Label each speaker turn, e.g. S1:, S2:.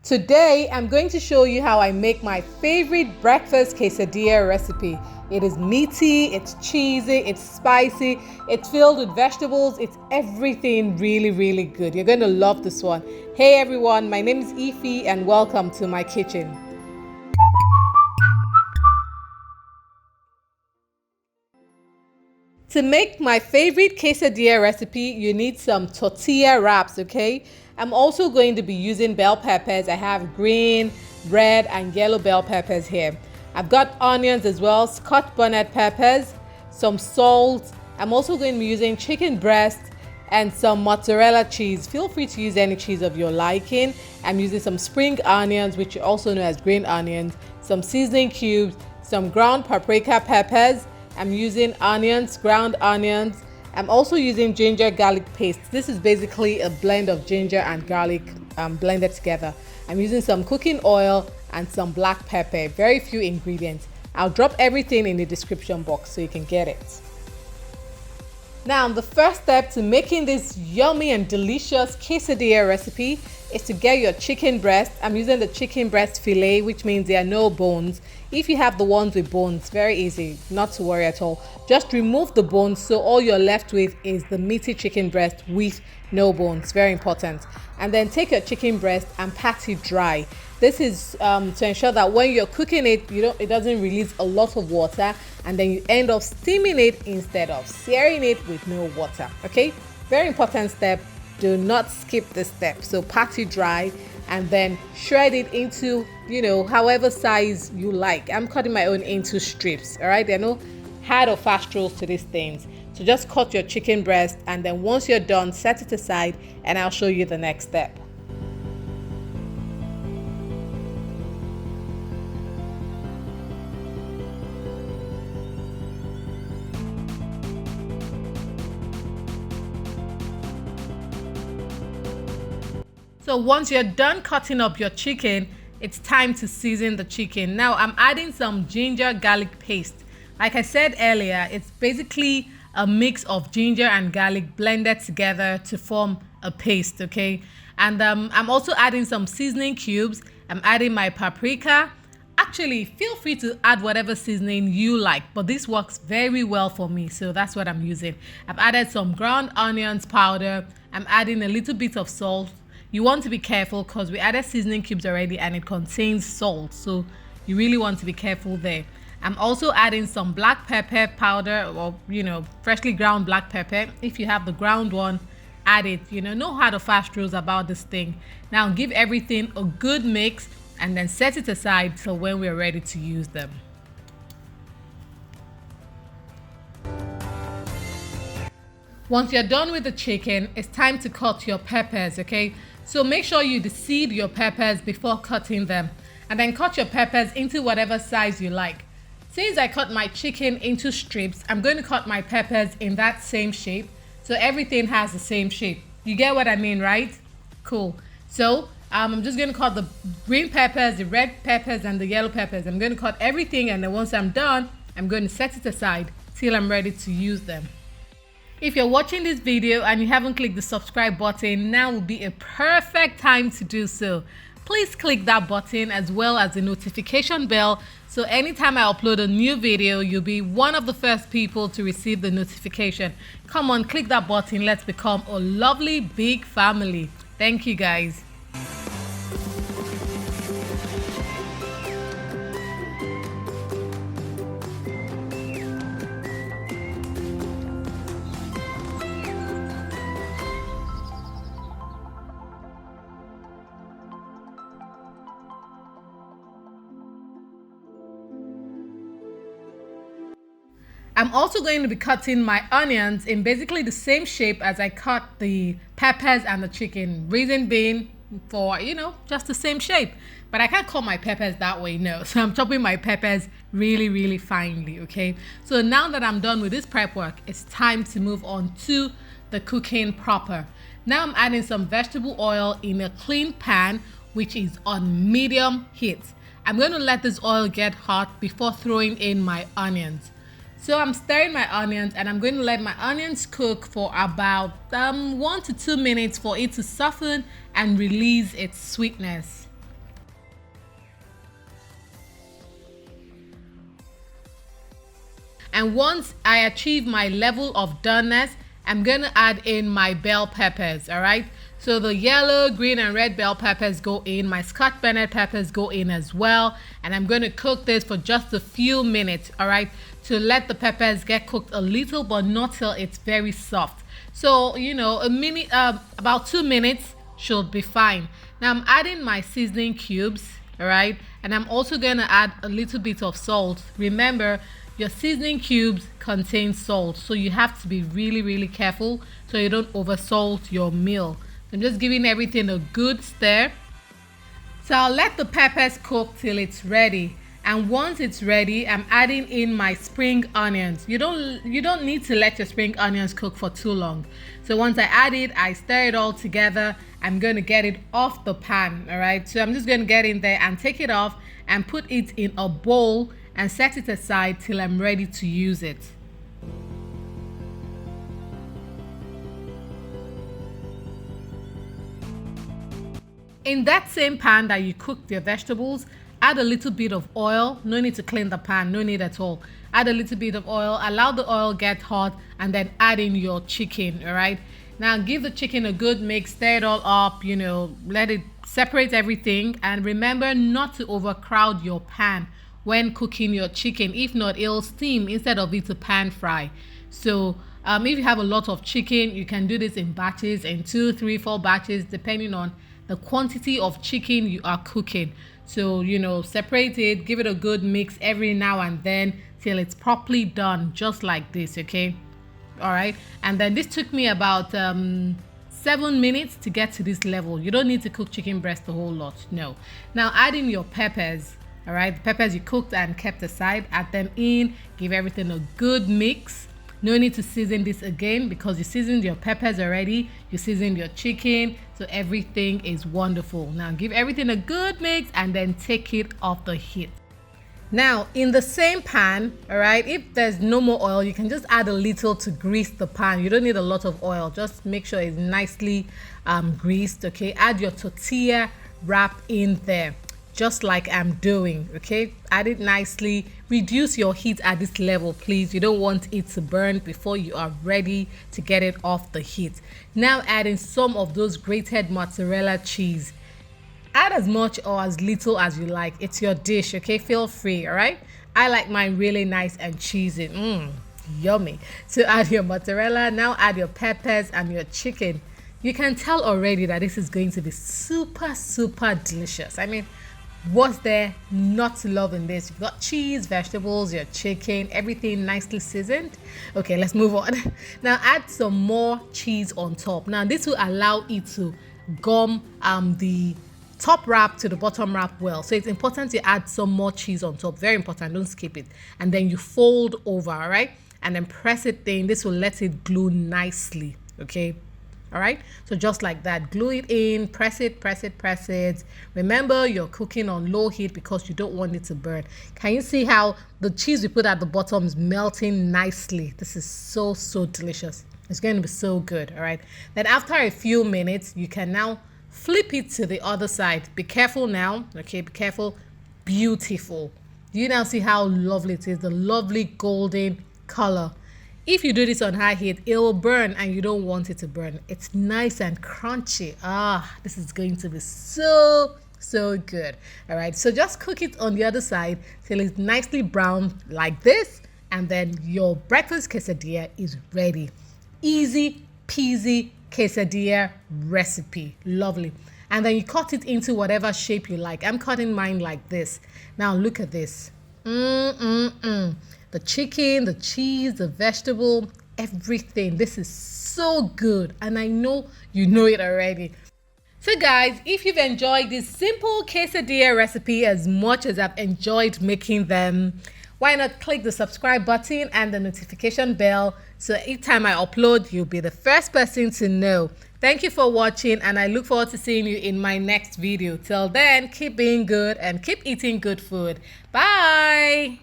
S1: Today, I'm going to show you how I make my favorite breakfast quesadilla recipe. It is meaty, it's cheesy, it's spicy, it's filled with vegetables, it's everything really good. You're going to love this one. Hey everyone, my name is Ify and welcome to my kitchen. To make my favorite quesadilla recipe, you need some tortilla wraps, okay? I'm also going to be using bell peppers. I have green, red, and yellow bell peppers here. I've got onions as well, scotch bonnet peppers, some salt. I'm also going to be using chicken breast and some mozzarella cheese. Feel free to use any cheese of your liking. I'm using some spring onions, which you also know as green onions, some seasoning cubes, some ground paprika peppers. I'm using onions, ground onions. I'm also using ginger garlic paste. This is basically a blend of ginger and garlic blended together. I'm using some cooking oil and some black pepper. Very few ingredients. I'll drop everything in the description box so you can get it. Now, the first step to making this yummy and delicious quesadilla recipe is to get your chicken breast. I'm using the chicken breast fillet, which means there are no bones. If you have the ones with bones, very easy, not to worry at all. Just remove the bones so all you're left with is the meaty chicken breast with no bones. Very important. And then take your chicken breast and pat it dry. This is to ensure that when you're cooking it, it doesn't release a lot of water, and then you end up steaming it instead of searing it with no water. Okay, very important step. Do not skip this step. So pat it dry and then shred it into however size you like. I'm cutting my own into strips. All right, there are no hard or fast rules to these things. So just cut your chicken breast, and then once you're done, set it aside and I'll show you the next step. So once you're done cutting up your chicken, it's time to season the chicken. Now I'm adding some ginger garlic paste. Like I said earlier, it's basically a mix of ginger and garlic blended together to form a paste, okay? And I'm also adding some seasoning cubes. I'm adding my paprika. Actually, feel free to add whatever seasoning you like, but this works very well for me, so that's what I'm using. I've added some ground onions powder. I'm adding a little bit of salt. You want to be careful because we added seasoning cubes already and it contains salt, so you really want to be careful there. I'm also adding some black pepper powder, or freshly ground black pepper. If you have the ground one, add it. No hard or fast rules about this thing. Now give everything a good mix and then set it aside till when we're ready to use them. Once you're done with the chicken, it's time to cut your peppers, okay? So make sure you deseed your peppers before cutting them, and then cut your peppers into whatever size you like. Since I cut my chicken into strips, I'm going to cut my peppers in that same shape, so everything has the same shape. You get what I mean, right? Cool. So I'm just going to cut the green peppers, the red peppers, and the yellow peppers. I'm going to cut everything, and then once I'm done, I'm going to set it aside till I'm ready to use them. If you're watching this video and you haven't clicked the subscribe button, now would be a perfect time to do so. Please click that button as well as the notification bell, so anytime I upload a new video, you'll be one of the first people to receive the notification. Come on, click that button. Let's become a lovely big family. Thank you guys. I'm also going to be cutting my onions in basically the same shape as I cut the peppers and the chicken. Reason being for, just the same shape. But I can't cut my peppers that way, no. So I'm chopping my peppers really finely, okay? So now that I'm done with this prep work, it's time to move on to the cooking proper. Now I'm adding some vegetable oil in a clean pan, which is on medium heat. I'm going to let this oil get hot before throwing in my onions. So I'm stirring my onions, and I'm going to let my onions cook for about 1 to 2 minutes for it to soften and release its sweetness. And once I achieve my level of doneness, I'm gonna add in my bell peppers. All right, so the yellow, green, and red bell peppers go in. My scotch bonnet peppers go in as well, and I'm gonna cook this for just a few minutes. All right, to let the peppers get cooked a little, but not till it's very soft. So you know, a minute, about 2 minutes should be fine. Now I'm adding my seasoning cubes. All right, and I'm also gonna add a little bit of salt. Remember, your seasoning cubes contain salt, so you have to be really careful so you don't oversalt your meal. I'm just giving everything a good stir. So I'll let the peppers cook till it's ready, and once it's ready, I'm adding in my spring onions. You don't need to let your spring onions cook for too long. So once I add it, I stir it all together. I'm going to get it off the pan. All right, so I'm just going to get in there and take it off and put it in a bowl and set it aside till I'm ready to use it. In that same pan that you cooked your vegetables, add a little bit of oil. No need to clean the pan, no need at all. Add a little bit of oil, allow the oil get hot, and then add in your chicken. All right, now give the chicken a good mix, stir it all up, you know, let it separate everything, and remember not to overcrowd your pan when cooking your chicken. If not, it'll steam instead of it to pan fry. So if you have a lot of chicken, you can do this in batches, in 2, 3, 4 batches, depending on the quantity of chicken you are cooking. So you know, separate it, give it a good mix every now and then till it's properly done, just like this. Okay, all right, and then this took me about 7 minutes to get to this level. You don't need to cook chicken breast a whole lot, no. Now add in your peppers. All right, the peppers you cooked and kept aside, add them in, give everything a good mix. No need to season this again because you seasoned your peppers already, you seasoned your chicken, so everything is wonderful. Now give everything a good mix and then take it off the heat. Now in the same pan, all right, if there's no more oil, you can just add a little to grease the pan. You don't need a lot of oil, just make sure it's nicely greased. Okay, add your tortilla wrap in there, just like I'm doing. Okay, add it nicely. Reduce your heat at this level, please. You don't want it to burn before you are ready to get it off the heat. Now add in some of those grated mozzarella cheese. Add as much or as little as you like. It's your dish. Okay, feel free. All right, I like mine really nice and cheesy. Yummy. So add your mozzarella. Now add your peppers and your chicken. You can tell already that this is going to be super delicious. I mean, what's there not to love in this? You've got cheese, vegetables, your chicken, everything nicely seasoned. Okay, let's move on. Now add some more cheese on top. Now this will allow it to gum the top wrap to the bottom wrap well. So it's important to add some more cheese on top. Very important, don't skip it. And then you fold over, all right? And then press it in. This will let it glue nicely, okay? All right, so just like that, glue it in, press it. Remember, you're cooking on low heat because you don't want it to burn. Can you see how the cheese we put at the bottom is melting nicely? This is so delicious. It's going to be so good. All right, then after a few minutes, you can now flip it to the other side. Be careful now. Okay, be careful. Beautiful. You now see how lovely it is, the lovely golden color. If you do this on high heat, it will burn and you don't want it to burn. It's nice and crunchy. This is going to be so good. All right, so just cook it on the other side till it's nicely brown like this, and then your breakfast quesadilla is ready. Easy peasy quesadilla recipe. Lovely. And then you cut it into whatever shape you like. I'm cutting mine like this. Now look at this. The chicken, the cheese, the vegetable, everything. This is so good, and I know you know it already. So guys, if you've enjoyed this simple quesadilla recipe as much as I've enjoyed making them, why not click the subscribe button and the notification bell so each time I upload, you'll be the first person to know. Thank you for watching, and I look forward to seeing you in my next video. Till then, keep being good and keep eating good food. Bye!